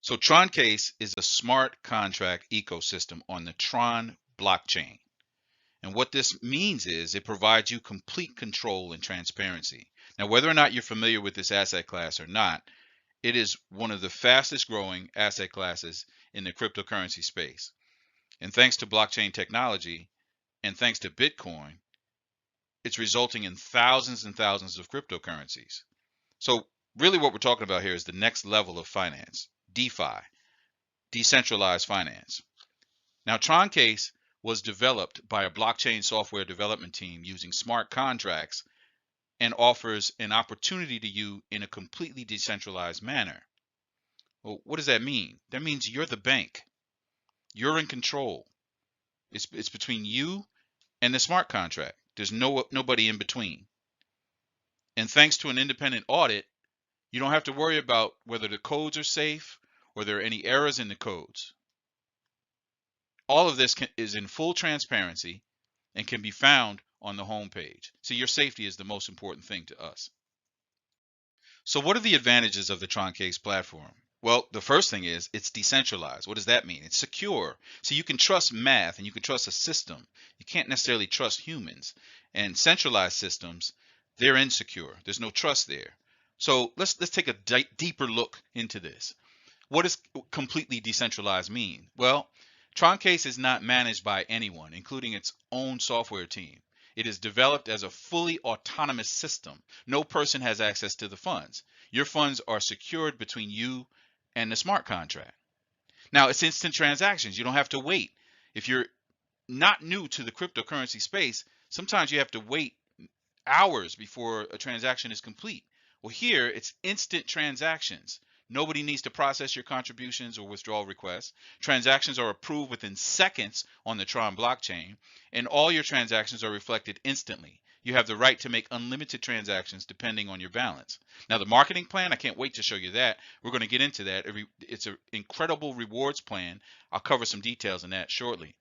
So Troncase is a smart contract ecosystem on the Tron blockchain. And what this means is it provides you complete control and transparency. Now, whether or not you're familiar with this asset class or not, it is one of the fastest growing asset classes in the cryptocurrency space. And thanks to blockchain technology and thanks to Bitcoin, it's resulting in thousands and thousands of cryptocurrencies. So really what we're talking about here is the next level of finance, DeFi, decentralized finance. Now, Troncase was developed by a blockchain software development team using smart contracts and offers an opportunity to you in a completely decentralized manner. Well, what does that mean? That means you're the bank. You're in control. It's between you and the smart contract. There's nobody in between. And thanks to an independent audit, you don't have to worry about whether the codes are safe or there are any errors in the codes. All of this is in full transparency and can be found on the home page. So your safety is the most important thing to us. So what are the advantages of the Troncase platform? Well, the first thing is it's decentralized. What does that mean? It's secure. So you can trust math and you can trust a system. You can't necessarily trust humans. And centralized systems, they're insecure. There's no trust there. So let's take a deeper look into this. What does completely decentralized mean? Well, Troncase is not managed by anyone, including its own software team. It is developed as a fully autonomous system. No person has access to the funds. Your funds are secured between you and the smart contract. Now, it's instant transactions. You don't have to wait. If you're not new to the cryptocurrency space, sometimes you have to wait hours before a transaction is complete. Well, here it's instant transactions. Nobody needs to process your contributions or withdrawal requests. Transactions are approved within seconds on the Tron blockchain, and all your transactions are reflected instantly. You have the right to make unlimited transactions depending on your balance. Now, the marketing plan, I can't wait to show you that. We're going to get into that. It's an incredible rewards plan. I'll cover some details on that shortly.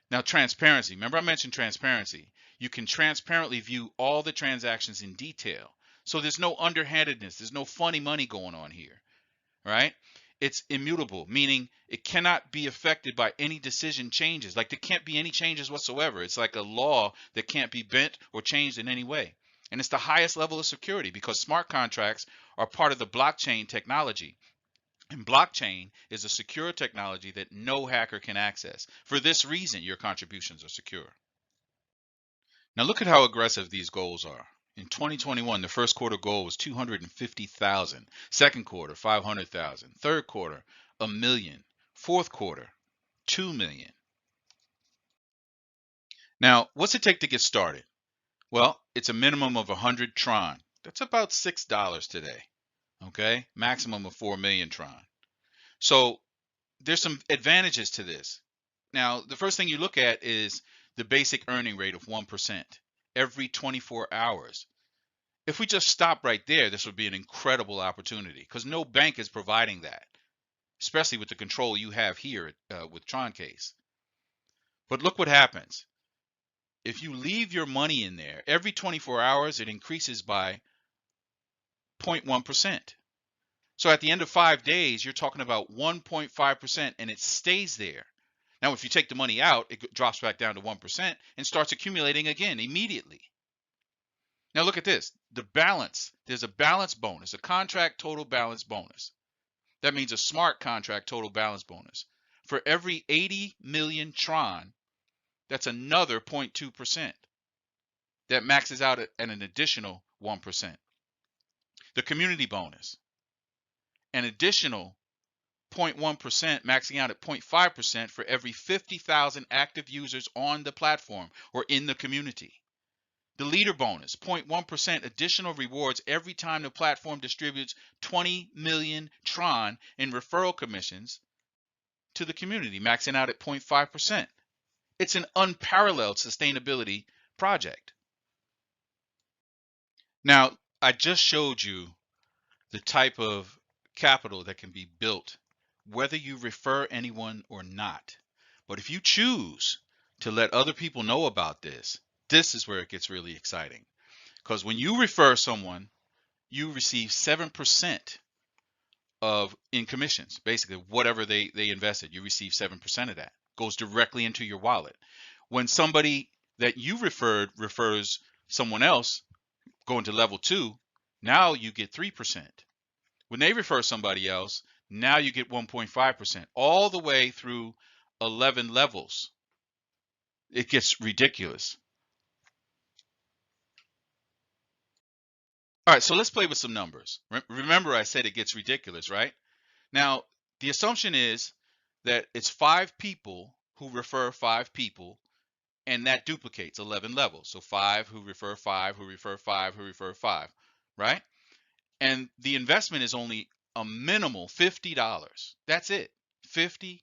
Now, transparency. Remember I mentioned transparency. You can transparently view all the transactions in detail. So there's no underhandedness. There's no funny money going on here, right? It's immutable, meaning it cannot be affected by any decision changes. Like there can't be any changes whatsoever. It's like a law that can't be bent or changed in any way. And it's the highest level of security because smart contracts are part of the blockchain technology. And blockchain is a secure technology that no hacker can access. For this reason, your contributions are secure. Now look at how aggressive these goals are. In 2021, the first quarter goal was 250,000. Second quarter, 500,000. Third quarter, 1 million. Fourth quarter, 2 million. Now, what's it take to get started? Well, it's a minimum of 100 Tron. That's about $6 today. Okay, maximum of 4 million Tron. So there's some advantages to this. Now, the first thing you look at is the basic earning rate of 1% every 24 hours. If we just stop right there, this would be an incredible opportunity because no bank is providing that, especially with the control you have here with Troncase. But look what happens. If you leave your money in there, every 24 hours, it increases by 0.1%. So at the end of 5 days, you're talking about 1.5% and it stays there. Now, if you take the money out, it drops back down to 1% and starts accumulating again immediately. Now look at this, the balance. There's a balance bonus, a contract total balance bonus. That means a smart contract total balance bonus. For every 80 million Tron, that's another 0.2%. That maxes out at an additional 1%. The community bonus, an additional 0.1%, maxing out at 0.5% for every 50,000 active users on the platform or in the community. The leader bonus, 0.1% additional rewards every time the platform distributes 20 million Tron in referral commissions to the community, maxing out at 0.5%. It's an unparalleled sustainability project. Now, I just showed you the type of capital that can be built, whether you refer anyone or not. But if you choose to let other people know about this, this is where it gets really exciting. Because when you refer someone, you receive 7% in commissions. Basically, whatever they invested, you receive 7% of that. Goes directly into your wallet. When somebody that you referred refers someone else going to level 2, now you get 3%. When they refer somebody else, now you get 1.5%, all the way through 11 levels. It gets ridiculous. All right, so let's play with some numbers. Remember, I said it gets ridiculous, right? Now, the assumption is that it's 5 people who refer 5 people, and that duplicates 11 levels. So 5 who refer 5, who refer 5, who refer 5, right? And the investment is only a minimal $50. That's it. $50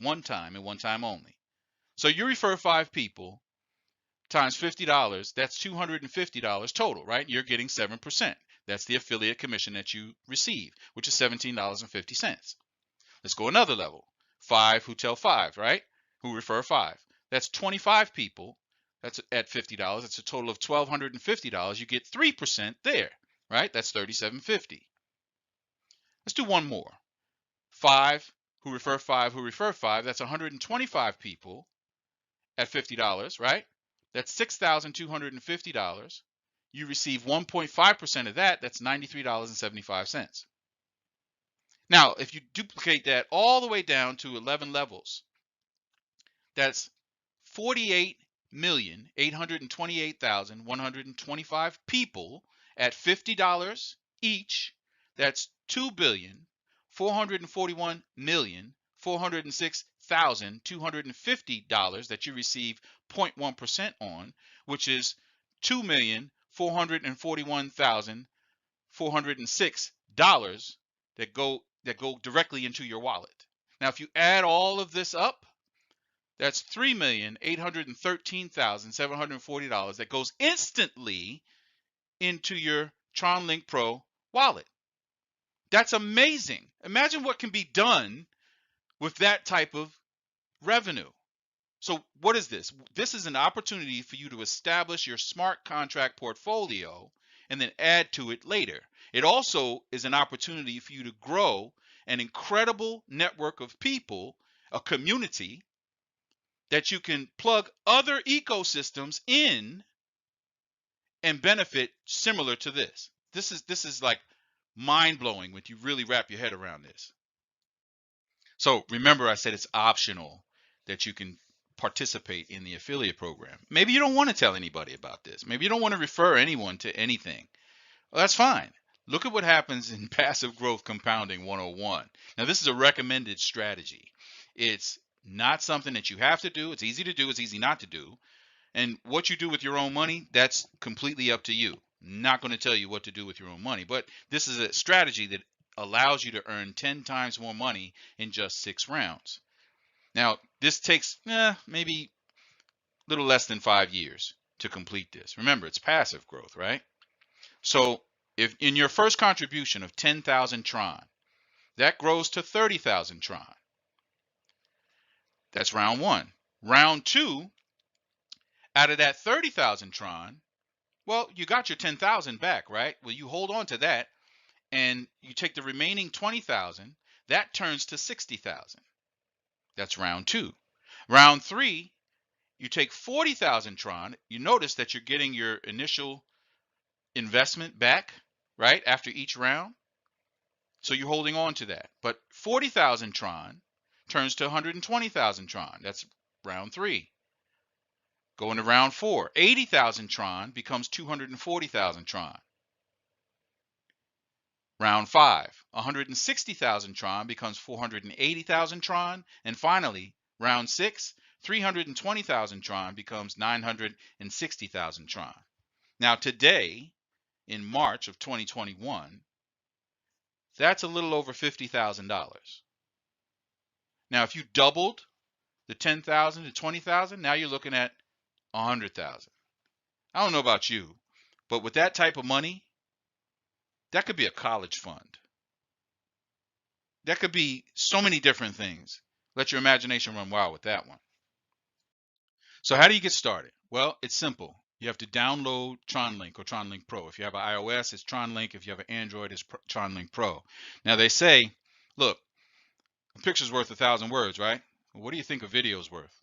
one time and one time only. So you refer 5 people times $50, that's $250 total, right? You're getting 7%. That's the affiliate commission that you receive, which is $17.50. Let's go another level. 5 who tell 5, right? Who refer 5. That's 25 people. That's at $50. That's a total of $1,250. You get 3% there, right? That's $37.50. Let's do one more. 5 who refer 5 who refer 5. That's 125 people at $50, right? That's $6,250. You receive 1.5% of that. That's $93.75. Now, if you duplicate that all the way down to 11 levels, that's 48,828,125 people at $50 each. That's $2,441,406,250 that you receive 0.1% on, which is $2,441,406 that go directly into your wallet. Now, if you add all of this up, that's $3,813,740 that goes instantly into your TronLink Pro wallet. That's amazing. Imagine what can be done with that type of revenue. So what is this? This is an opportunity for you to establish your smart contract portfolio and then add to it later. It also is an opportunity for you to grow an incredible network of people, a community that you can plug other ecosystems in and benefit similar to this. This is like mind-blowing when you really wrap your head around this. So remember, I said it's optional that you can participate in the affiliate program. Maybe you don't want to tell anybody about this. Maybe you don't want to refer anyone to anything. Well, that's fine. Look at what happens in Passive Growth Compounding 101. Now, this is a recommended strategy. It's not something that you have to do. It's easy to do. It's easy not to do. And what you do with your own money, that's completely up to you. I'm not going to tell you what to do with your own money, but this is a strategy that allows you to earn 10 times more money in just 6 rounds. Now, this takes maybe a little less than 5 years to complete this. Remember, it's passive growth, right? So if in your first contribution of 10,000 Tron, that grows to 30,000 Tron. That's round 1. Round 2, out of that 30,000 Tron, well, you got your 10,000 back, right? Well, you hold on to that and you take the remaining 20,000, that turns to 60,000. That's round 2. Round 3, you take 40,000 Tron. You notice that you're getting your initial investment back, right, after each round. So you're holding on to that. But 40,000 Tron turns to 120,000 Tron. That's round 3. Going to round 4, 80,000 Tron becomes 240,000 Tron. Round 5, 160,000 Tron becomes 480,000 Tron. And finally, round 6, 320,000 Tron becomes 960,000 Tron. Now today, in March of 2021, that's a little over $50,000. Now, if you doubled the 10,000 to 20,000, now you're looking at 100,000. I don't know about you, but with that type of money, that could be a college fund. That could be so many different things. Let your imagination run wild with that one. So how do you get started? Well, it's simple. You have to download TronLink or TronLink Pro. If you have an iOS, it's TronLink. If you have an Android, it's TronLink Pro. Now they say, look, a picture's worth 1,000 words, right? Well, what do you think a video's worth?